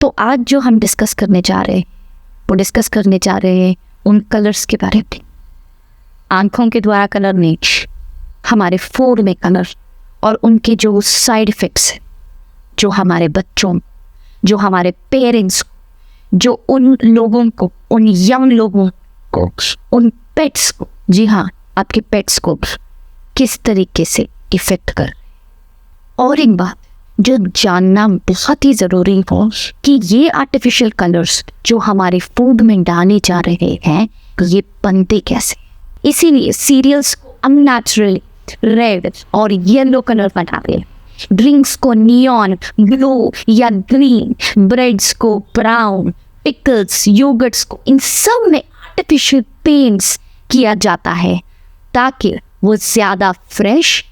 तो आज जो हम डिस्कस करने जा रहे हैं उन कलर्स के बारे में। आंखों के द्वारा कलर नहीं, हमारे फूड में कलर और उनके जो साइड इफ़ेक्ट्स हैं, जो हमारे बच्चों, जो हमारे पेरेंट्स, जो उन लोगों को, उन यंग लोगों को, उन पेट्स को, जी हाँ आपके पेट्स को किस तरीके से इफ़ेक्ट कर। और एक बात जो जानना बहुत ही ज़रूरी हो कि ये आर्टिफिशियल कलर्स जो हमारे फूड में डाले जा रहे हैं ये बनते कैसे। इसीलिए सीरियल्स को अननेचुरली रेड और येलो कलर बनाते हैं, ड्रिंक्स को नियॉन ब्लू या ग्रीन, ब्रेड्स को ब्राउन, पिकल्स, योगर्ट्स को, इन सब में आर्टिफिशियल पेंट्स किया जाता है ताकि वो ज़्यादा फ्रेश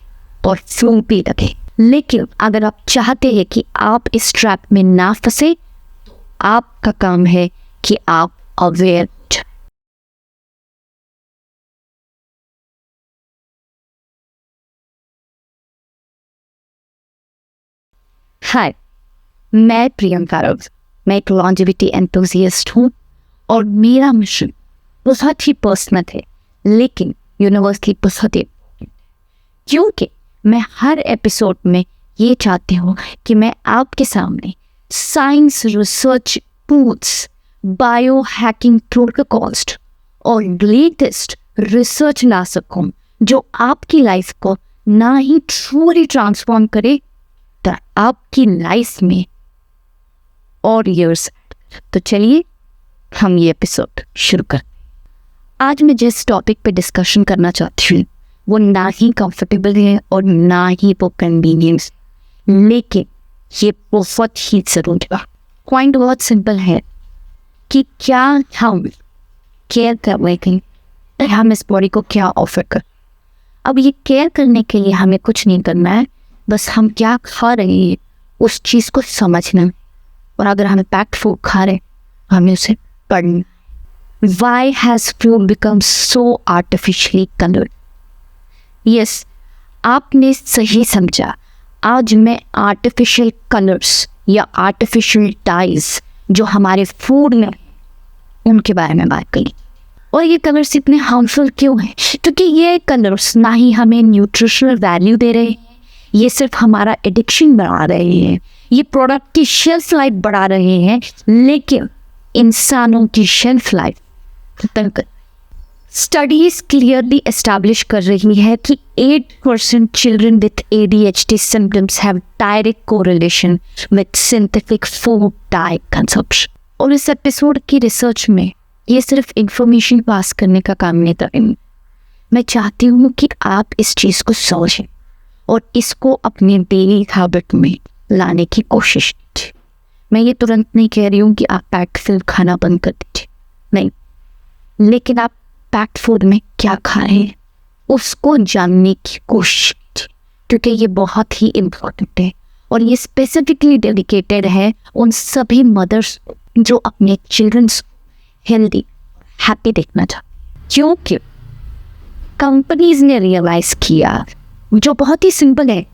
और फ्लूपी लगे। लेकिन अगर आप चाहते हैं कि आप इस ट्रैप में ना फंसे तो आपका काम है कि आप अवेयर हो जाए। हाय, मैं प्रियंका रव, मैं एक लॉन्जेविटी एंथुसियास्ट हूँ और मेरा मिशन बहुत ही पर्सनल है लेकिन यूनिवर्सली बहुत ही इम्पोर्टेंट, क्योंकि मैं हर एपिसोड में ये चाहती हूँ कि मैं आपके सामने science research tools, bio hacking protocols और लेटेस्ट रिसर्च ला सकूँ जो आपकी लाइफ को ना ही ट्रूली ट्रांसफॉर्म करे तो आपकी लाइफ में और ईयर्स। तो चलिए हम ये एपिसोड शुरू करते हैं। आज मैं जिस टॉपिक पे डिस्कशन करना चाहती हूँ वो ना ही कंफर्टेबल है और ना ही वो कन्वीनियंस, लेकिन ये बहुत ही ज़रूरी है। पॉइंट बहुत सिंपल है कि क्या हम केयर कर रहे हैं, हम इस बॉडी को क्या ऑफर कर। अब ये केयर करने के लिए हमें कुछ नहीं करना है, बस हम क्या खा रहे हैं उस चीज़ को समझना है। और अगर हमें पैक्ड फूड खा रहे हैं हमें उसे पढ़ना। Why has food become so artificially colored? Yes, आपने सही समझा। आज मैं आर्टिफिशियल कलर्स या आर्टिफिशियल डाइज जो हमारे फूड में उनके बारे में बात करी। और ये कलर्स इतने हार्मफुल क्यों हैं? क्योंकि ये कलर्स ना ही हमें न्यूट्रिशनल वैल्यू दे रहे हैं, ये सिर्फ हमारा एडिक्शन बढ़ा रहे हैं, ये प्रोडक्ट की शेल्फ लाइफ बढ़ा रहे हैं, लेकिन इंसानों की शेल्फ लाइफ खत्म कर। स्टडीज क्लियरली एस्टैब्लिश कर रही है कि 8% children with ADHD symptoms have direct correlation with synthetic food diet consumption. और इस एपिसोड की रिसर्च में ये सिर्फ इंफॉर्मेशन पास करने का काम नहीं करेंगे, मैं चाहती हूँ कि आप इस चीज़ को समझें और इसको अपने डेली हैबिट में लाने की कोशिश कीजिए। मैं ये तुरंत नहीं कह रही हूँ कि आप पैक्ड फूड खाना बंद कर दीजिए, नहीं, लेकिन आप पैक्ड फूड में क्या खा रहे हैं उसको जानने की कोशिश कीजिए, क्योंकि ये बहुत ही इम्पोर्टेंट है और ये स्पेसिफिकली डेडिकेटेड है उन सभी मदर्स जो अपने चिल्ड्रंस हेल्दी हैप्पी देखना चाहते। क्योंकि कंपनीज ने रियलाइज़ किया जो बहुत ही सिंपल है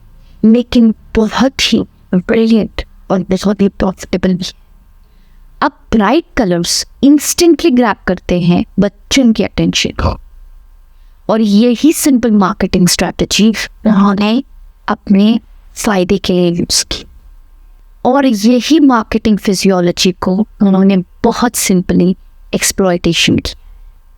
लेकिन बहुत ही ब्रिलियंट और बहुत ही प्रॉफिटेबल भी। अब ब्राइट कलर्स इंस्टेंटली ग्रैब करते हैं बच्चों की अटेंशन को और यही सिंपल मार्केटिंग स्ट्रैटेजी उन्होंने अपने फ़ायदे के लिए यूज़ की और यही मार्केटिंग फिजियोलॉजी को उन्होंने बहुत सिंपली एक्सप्लॉयटेशन की।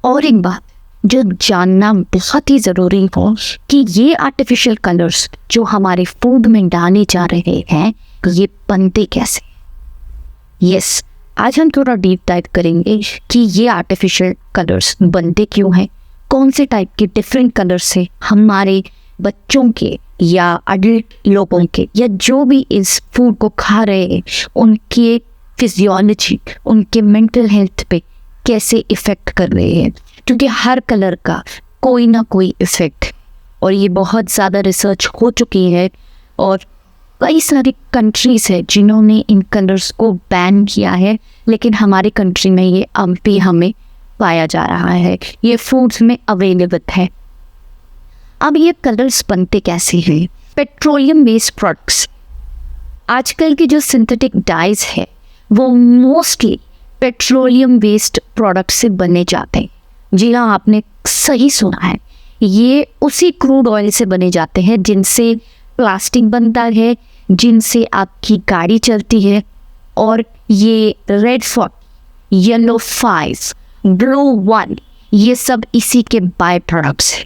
और एक बात जो जानना बहुत ही ज़रूरी हो कि ये आर्टिफिशियल कलर्स जो हमारे फूड में डाले जा रहे हैं ये बनते कैसे। यस, आज हम थोड़ा डीप डाइव करेंगे कि ये आर्टिफिशियल कलर्स बनते क्यों हैं, कौन से टाइप के डिफरेंट कलर्स से हमारे बच्चों के या अडल्ट लोगों के या जो भी इस फूड को खा रहे हैं उनके फिजियोलॉजी, उनके मेंटल हेल्थ पे कैसे इफ़ेक्ट कर रहे हैं, क्योंकि हर कलर का कोई ना कोई इफ़ेक्ट। और ये बहुत ज़्यादा रिसर्च हो चुकी है और कई सारी कंट्रीज़ है जिन्होंने इन कलर्स को बैन किया है, लेकिन हमारी कंट्री में ये अब भी हमें पाया जा रहा है, ये फूड्स में अवेलेबल है। अब ये कलर्स बनते कैसे हैं? पेट्रोलियम बेस्ड प्रोडक्ट्स, आजकल की जो सिंथेटिक डाइज है वो मोस्टली पेट्रोलियम वेस्ट प्रोडक्ट से बने जाते हैं। जी हाँ, आपने सही सुना है, ये उसी क्रूड ऑयल से बने जाते हैं जिनसे प्लास्टिक बनता है, जिनसे आपकी गाड़ी चलती है। और ये रेड 4, येलो 5, ब्लू 1, ये सब इसी के बाय प्रोडक्ट्स हैं।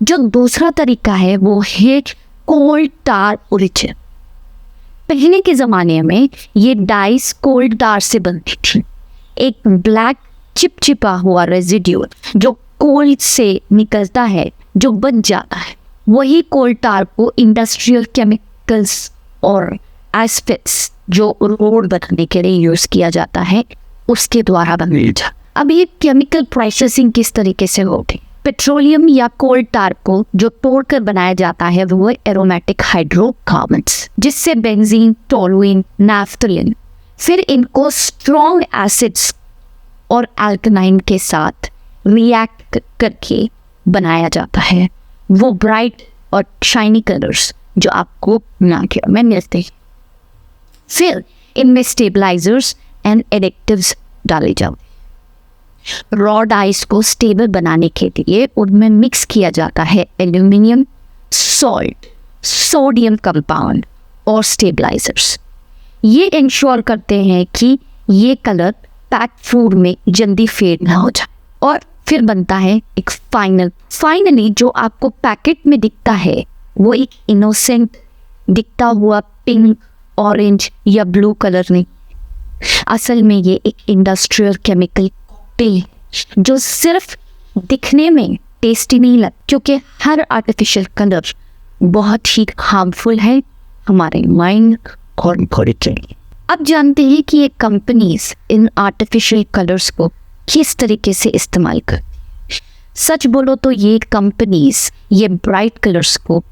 जो दूसरा तरीका है वो है कोल टार ओरिजिन। पहले के ज़माने में ये डाइस कोल टार से बनती थी, एक ब्लैक चिपचिपा हुआ रेजिड्यू जो कोल से निकलता है, जो बच जाता है, वही कोल टार को इंडस्ट्रियल केमिकल्स और एस्पेक्ट्स जो रोड बनाने के लिए यूज़ किया जाता है उसके द्वारा बनाया जाता। अब ये केमिकल प्रोसेसिंग किस तरीके से होती है? पेट्रोलियम या कोल टार को जो तोड़कर बनाया जाता है वो एरोमेटिक हाइड्रोकार्बन्स, जिससे बेंजीन, टोलुइन, नाफ्थलीन, फिर इनको स्ट्रॉन्ग एसिड्स और अल्कनाइन के साथ रिएक्ट करके बनाया जाता है। वो ब्राइट और शाइनी कलर्स जो आपको मार्केट में मिलते हैं। फिर इनमें स्टेबलाइजर्स एंड एडिक्टिव्स डाले जाते हैं। रॉ डाइस को स्टेबल बनाने के लिए उनमें मिक्स किया जाता है एल्यूमिनियम, सॉल्ट, सोडियम कंपाउंड और स्टेबलाइजर्स। ये इंश्योर करते हैं कि ये कलर पैक फूड में जल्दी फेड ना हो जाए। और फिर बनता है एक फाइनली जो आपको पैकेट में दिखता है वो एक इनोसेंट दिखता हुआ पिंक, ऑरेंज या ब्लू कलर नहीं, असल में ये एक इंडस्ट्रियल केमिकल कॉकटेल जो सिर्फ दिखने में टेस्टी नहीं लगता, क्योंकि हर आर्टिफिशियल कलर बहुत ही हार्मफुल है हमारे माइंड और बॉडी के लिए। अब जानते हैं कि ये कंपनीज इन आर्टिफिशियल कलर्स को किस तरीके से इस्तेमाल करती है। सच बोलो तो ये कंपनीज ये ब्राइट कलर्स को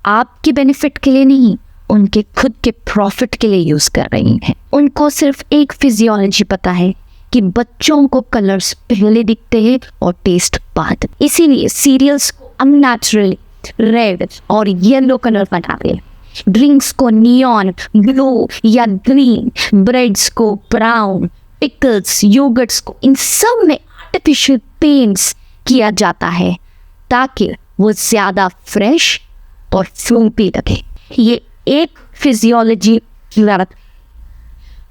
आपके बेनिफिट के लिए नहीं, उनके खुद के प्रॉफिट के लिए यूज कर रही हैं। उनको सिर्फ एक फिजियोलॉजी पता है कि बच्चों को कलर्स पहले दिखते हैं और टेस्ट बाद, इसीलिए सीरियल्स को अननेचुरली रेड और येलो कलर बनाते हैं, ड्रिंक्स को नियॉन ब्लू या ग्रीन, ब्रेड्स को ब्राउन, पिकल्स, योगर्ट्स को इन सब में आर्टिफिशियल पेंट्स किया जाता है ताकि वो ज़्यादा फ्रेश और फ्रूटी लगे। ये एक फिजियोलॉजी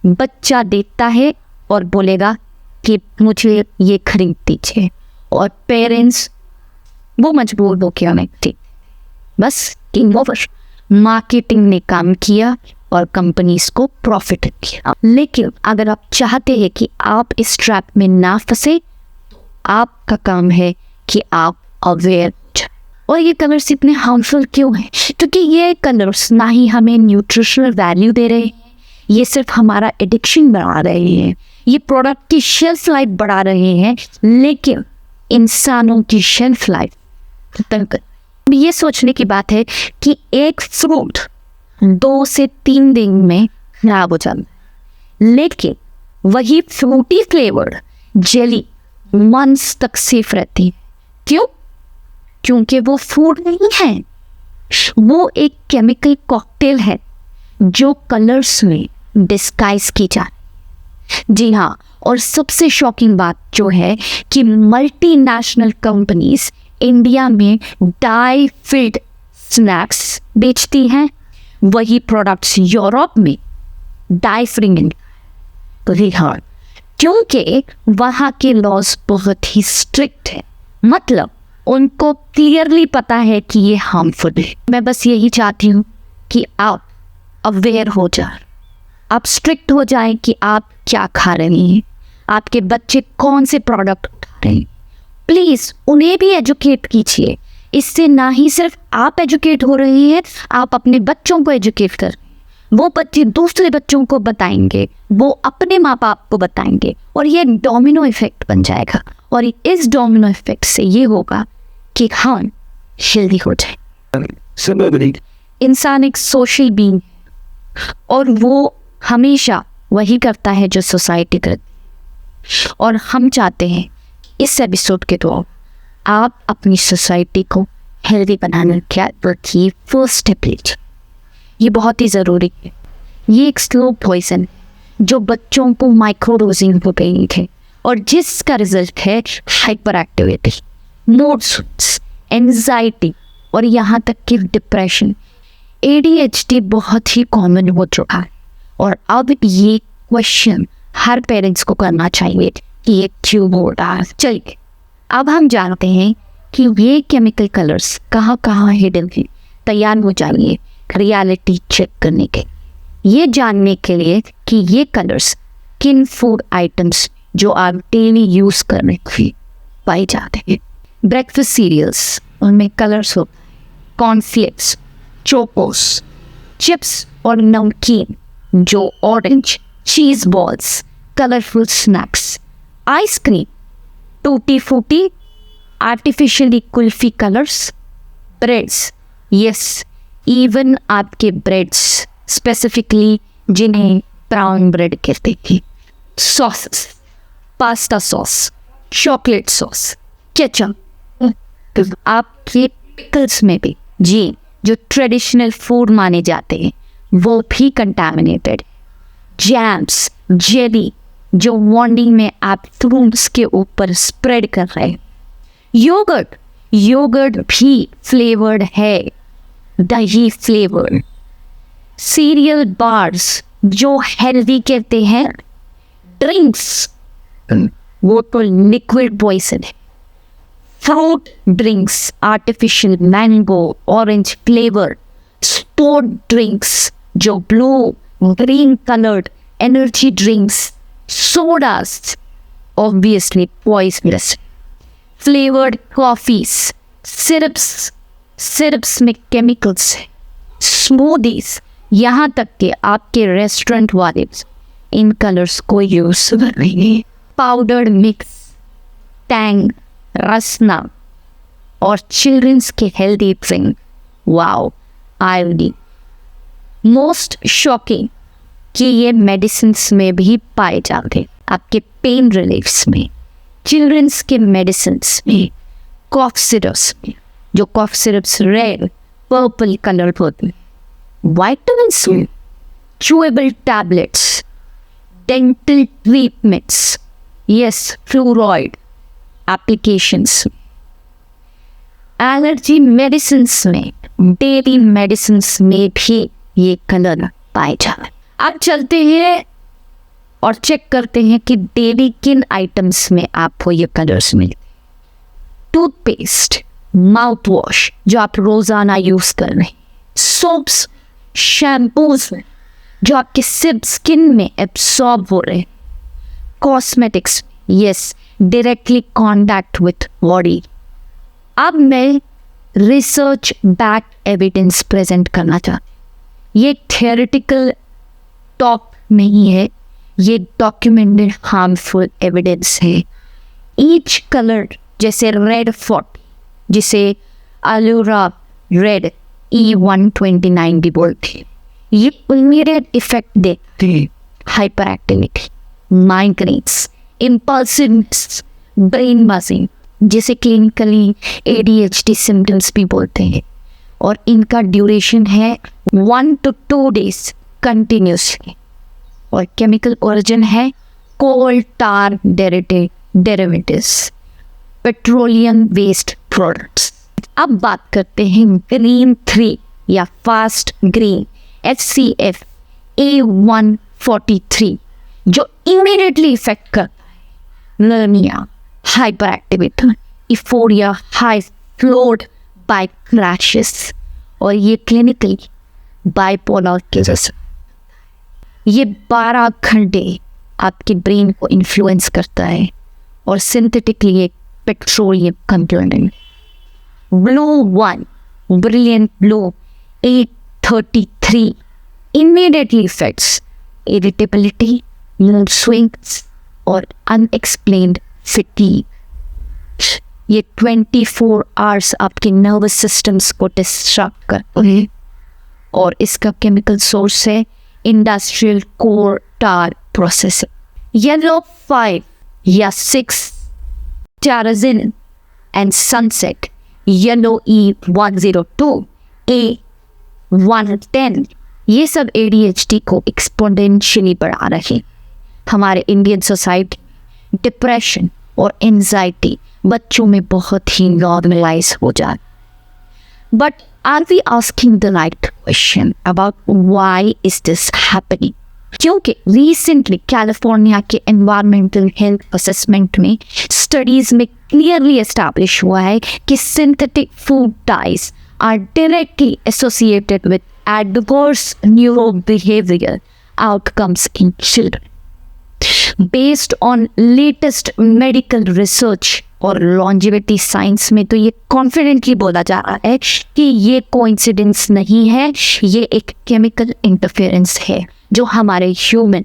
बच्चा देखता है और बोलेगा कि मुझे ये खरीद दीजिए, और पेरेंट्स वो मजबूर होकर हमें बस गेम ओवर। मार्केटिंग ने काम किया और कंपनीज को प्रॉफिट किया। लेकिन अगर आप चाहते हैं कि आप इस ट्रैप में ना फंसे तो आपका काम है कि आप अवेयर। और ये कलर्स इतने हार्मफुल क्यों हैं? क्योंकि ये कलर्स ना ही हमें न्यूट्रिशनल वैल्यू दे रहे हैं, ये सिर्फ हमारा एडिक्शन बढ़ा रहे हैं, ये प्रोडक्ट की शेल्फ लाइफ बढ़ा रहे हैं, लेकिन इंसानों की शेल्फ लाइफ खत्म कर। ये सोचने की बात है कि एक फ्रूट 2 से 3 दिन में खराब हो जाता है, लेकिन वही फ्रूटी फ्लेवर्ड जेली मंथ्स तक सेफ रहती है। क्यों? क्योंकि वो फूड नहीं है, वो एक केमिकल कॉकटेल है जो कलर्स में डिस्गाइज की जाए। जी हाँ, और सबसे शॉकिंग बात जो है कि मल्टीनेशनल कंपनीज इंडिया में डाई फिल्ड स्नैक्स बेचती हैं, वही प्रोडक्ट्स यूरोप में डाई फ्री। तो हाँ, क्योंकि वहाँ के लॉज बहुत ही स्ट्रिक्ट है, मतलब उनको क्लियरली पता है कि ये हार्मफुल है। मैं बस यही चाहती हूँ कि आप अवेयर हो जाए, आप स्ट्रिक्ट हो जाए कि आप क्या खा रही हैं, आपके बच्चे कौन से प्रोडक्ट उठा रहे हैं। प्लीज़ उन्हें भी एजुकेट कीजिए। इससे ना ही सिर्फ आप एजुकेट हो रही हैं, आप अपने बच्चों को एजुकेट कर रहे हैं। वो बच्चे दूसरे बच्चों को बताएंगे, वो अपने माँ बाप को बताएंगे, और ये डोमिनो इफेक्ट बन जाएगा। और इस डोमिनो इफेक्ट से ये होगा कि हम हेल्दी हो जाए। इंसान एक सोशल बीइंग और वो हमेशा वही करता है जो सोसाइटी करती है, और हम चाहते हैं इस एपिसोड के द्वारा आप अपनी सोसाइटी को हेल्दी बनाने की फर्स्ट स्टेप लीजिए। ये बहुत ही ज़रूरी है। ये एक स्लो पॉइजन, जो बच्चों को माइक्रोडोजिंग हो गई थे, और जिसका रिजल्ट है hyper activity, mood swings, anxiety और यहाँ तक कि डिप्रेशन। ADHD बहुत ही कॉमन हो चुका है, और अब ये क्वेश्चन हर पेरेंट्स को करना चाहिए कि ये क्यों हो रहा है। चलिए अब हम जानते हैं कि ये केमिकल कलर्स कहाँ कहाँ हिडन है। तैयार हो जाइए रियलिटी चेक करने के, ये जानने के लिए कि ये कलर्स किन फूड आइटम्स जो आप डेली यूज़ करने के पाए जाते हैं। ब्रेकफास्ट सीरियल्स, उनमें कलर्स हो, कॉर्नफ्लेक्स, चोकोस, चिप्स और नमकीन जो ऑरेंज, चीज़ बॉल्स, कलरफुल स्नैक्स, आइसक्रीम, टूटी फूटी, artificially kulfi colours, breads, yes even आपके ब्रेड्स स्पेसिफिकली जिन्हें ब्राउन ब्रेड कहते हैं, sauces, pasta sauce, chocolate sauce, ketchup, आपके पिकल्स में भी जी जो ट्रेडिशनल फूड माने जाते हैं वो भी कंटामिनेटेड, जैम्स, जेली जो मॉर्निंग में आप फ्रूट्स के ऊपर स्प्रेड कर रहे हैं, योगर्ट भी फ्लेवर्ड है, दही फ्लेवर्ड, सीरियल बार्स जो हेल्दी कहते हैं, ड्रिंक्स वो तो लिक्विड पॉइजन है, fruit drinks, artificial mango, orange flavour, sport drinks जो blue, green coloured, energy drinks, sodas obviously poisonous, flavoured coffees, syrups में केमिकल्स है, स्मूदीज, यहाँ तक कि आपके रेस्टोरेंट वाले इन कलर्स को यूज कर रहे हैं, पाउडर्ड मिक्स, टैंग, रसना और चिल्ड्रंस के healthy drink, wow, iodine. Most shocking कि ये मेडिसिन्स में भी पाए जाते हैं, आपके पेन रिलीफ्स में, चिल्ड्रंस के मेडिसिन्स में, कॉफ सिरप्स में, जो cough syrups red purple colour होते हैं, वाइटामिन्स में, chewable tablets, dental treatments, yes fluoride applications, allergy medicines में, डेली मेडिसिन्स में भी ये कलर पाए जाते। अब चलते हैं और चेक करते हैं कि डेली किन आइटम्स में आपको ये कलर्स मिलते। टूथपेस्ट, माउथ वॉश जो आप रोजाना यूज कर रहे हैं, सोप्स, शैम्पूज जो आपके स्किन में एब्सॉर्ब हो रहे हैं, cosmetics, yes directly contact with body. अब मैं रिसर्च बैक एविडेंस प्रेजेंट करना चाहती हूँ। ये थियोरेटिकल टॉक नहीं है, ये डॉक्यूमेंटेड हार्मफुल एविडेंस है। ईच कलर जैसे रेड 40 जिसे अलूरा रेड E129 भी बोलते हैं, ये इमीडिएट इफेक्ट देते हैं, hyper activity, migraines, impulsiveness, brain buzzing जिसे क्लिनिकली ADHD सिम्टम्स भी बोलते हैं, और इनका ड्यूरेशन है 1 to 2 days कंटिन्यूसली, और केमिकल ओरिजिन है कोल टार डेरिवेटिव्स, पेट्रोलियम वेस्ट प्रोडक्ट्स। अब बात करते हैं ग्रीन 3 या फास्ट ग्रीन FCF A143 जो इमीडिएटली इफेक्ट करता है लर्निया, hyper activity, euphoria, high followed by crashes, और ये क्लिनिकली बाइपोलर के जैसे ये 12 घंटे आपके ब्रेन को इन्फ्लुएंस करता है, और सिंथेटिकली एक petroleum component. Blue 1 brilliant blue 833 immediately affects irritability, mood swings और unexplained fatigue. ये 24 आवर्स आपके नर्वस सिस्टम्स को डिस्ट्रैक्ट करते हैं, और इसका केमिकल सोर्स है इंडस्ट्रियल कोर टार प्रोसेसर। येलो 5 या 6 tyrosine and sunset, yellow E102, A110 ये सब ADHD को एक्सपोनेंशियली बढ़ा रहे। हमारे इंडियन सोसाइटी डिप्रेशन और एंजाइटी बच्चों में बहुत ही नॉर्मलाइज हो जाए। But are we asking the right question about why is this happening? क्योंकि रिसेंटली कैलिफोर्निया के एनवायरमेंटल हेल्थ असेसमेंट में स्टडीज में क्लियरली एस्टैब्लिश हुआ है कि synthetic food dyes are directly associated with adverse neuro behaviour outcomes in children. Based on latest medical research और longevity science में तो ये कॉन्फिडेंटली बोला जा रहा है कि ये कोइंसिडेंस नहीं है, ये एक केमिकल इंटरफेरेंस है जो हमारे ह्यूमन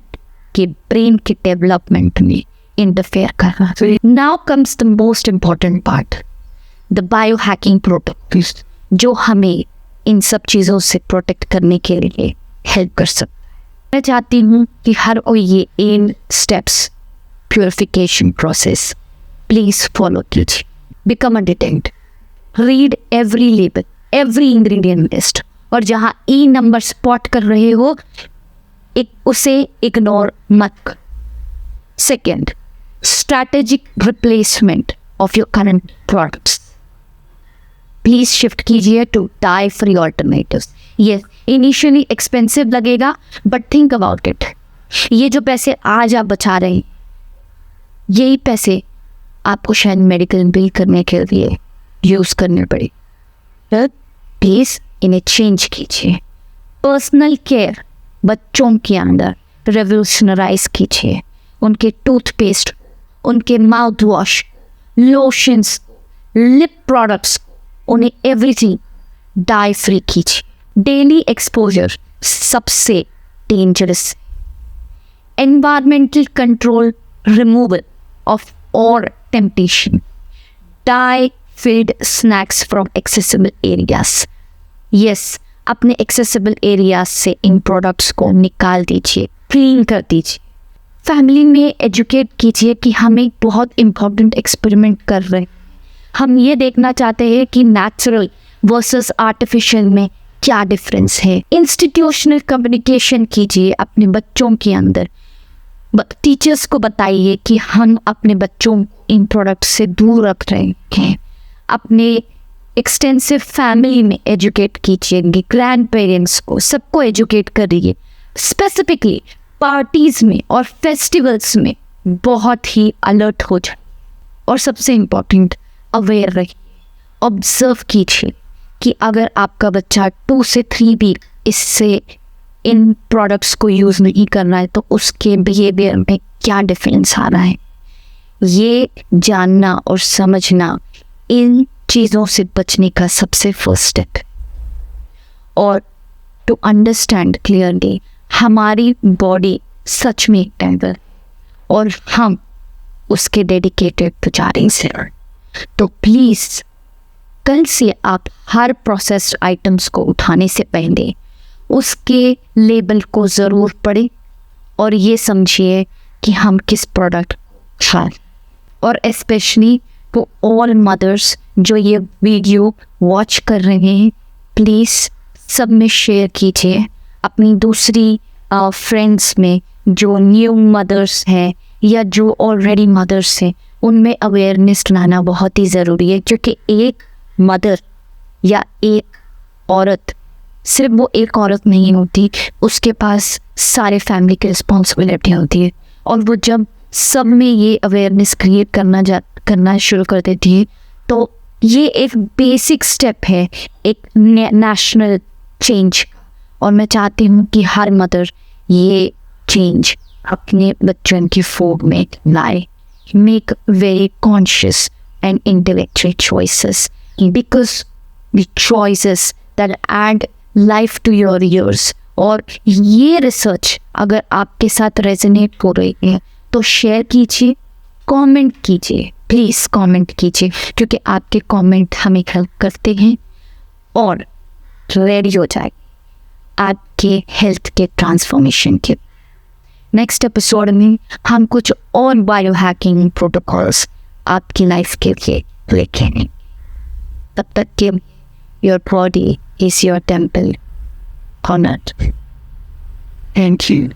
के ब्रेन के डेवलपमेंट में इंटरफेयर कर रहा है। Now comes the most important part, the bio hacking product, जो हमें इन सब चीज़ों से प्रोटेक्ट करने के लिए हेल्प कर सकता है। मैं चाहती हूँ कि हर कोई ये 8 steps purification process please follow कीजिए। Become a detect, read every label, every ingredient list, और जहाँ ई नंबर स्पॉट कर रहे हो उसे इग्नोर मत कर। Second, strategic replacement of your current products, please shift कीजिए टू डाई फ्री ऑल्टरनेटिव्स। ये इनिशियली एक्सपेंसिव लगेगा बट थिंक अबाउट इट, ये जो पैसे आज आप बचा रहे हैं यही पैसे आपको शायद मेडिकल बिल करने के लिए यूज़ करने पड़े। प्लीज़ इन्हें चेंज कीजिए। पर्सनल केयर बच्चों के अंदर रेवोल्यूशनराइज कीजिए। उनके टूथपेस्ट, उनके mouth wash, lotions, lip products, उन्हें एवरीथिंग डाई फ्री कीजिए। डेली एक्सपोजर सबसे dangerous. Environmental control, removal of और temptation, dye fed snacks from accessible areas. Yes, अपने एक्सेसिबल एरियाज से इन प्रोडक्ट्स को निकाल दीजिए, क्लीन कर दीजिए। फैमिली में एजुकेट कीजिए कि हम एक बहुत इम्पॉर्टेंट एक्सपेरिमेंट कर रहे हैं। हम ये देखना चाहते हैं कि नेचुरल वर्सेस आर्टिफिशियल में क्या डिफरेंस है। इंस्टीट्यूशनल कम्युनिकेशन कीजिए अपने बच्चों के अंदर। टीचर्स को बताइए कि हम अपने बच्चों इन प्रोडक्ट से दूर रख रहे हैं। अपने एक्सटेंसिव फैमिली में एजुकेट कीजिए, ग्रैंड पेरेंट्स को, सबको एजुकेट करिए। स्पेसिफिकली पार्टीज में और फेस्टिवल्स में बहुत ही अलर्ट हो जाए। और सबसे इम्पॉर्टेंट, अवेयर रहिए, ऑब्जर्व कीजिए कि अगर आपका बच्चा 2 से 3 वीक इससे इन प्रोडक्ट्स को यूज़ नहीं करना है तो उसके बिहेवियर में क्या डिफरेंस आ रहा है। ये जानना और समझना इन चीज़ों से बचने का सबसे फर्स्ट स्टेप। और टू अंडरस्टैंड क्लियरली, हमारी बॉडी सच में एक टेम्पल और हम उसके डेडिकेटेड पुजारी से। तो प्लीज़ कल से आप हर प्रोसेस्ड आइटम्स को उठाने से पहले उसके लेबल को ज़रूर पढ़ें और ये समझिए कि हम किस प्रोडक्ट खाएं। और स्पेशली टू ऑल मदर्स जो ये वीडियो वॉच कर रहे हैं, प्लीज़ सब में शेयर कीजिए। अपनी दूसरी फ्रेंड्स में जो न्यू मदर्स हैं या जो ऑलरेडी मदर्स हैं, उनमें अवेयरनेस लाना बहुत ही ज़रूरी है। क्योंकि एक मदर या एक औरत, सिर्फ वो एक औरत नहीं होती, उसके पास सारे फैमिली की रिस्पॉन्सिबिलिटी होती है। और वो जब सब में ये अवेयरनेस क्रिएट करना शुरू कर देती है तो ये एक बेसिक स्टेप है एक नेशनल चेंज। और मैं चाहती हूँ कि हर मदर ये चेंज अपने बच्चों की फूड में लाए। Make very conscious and intellectual choices, because the choices that add life to your years. और ये रिसर्च अगर आपके साथ रेजोनेट हो रही है तो शेयर कीजिए, कमेंट कीजिए, प्लीज़ कमेंट कीजिए, क्योंकि आपके कमेंट हमें हेल्प करते हैं और रेडी हो जाए आपके हेल्थ के ट्रांसफॉर्मेशन के। नेक्स्ट एपिसोड में हम कुछ और बायो हैकिंग प्रोटोकॉल्स आपकी लाइफ के लिए लेके आएंगे। तब तक के your body is your temple, honoured. Thank you.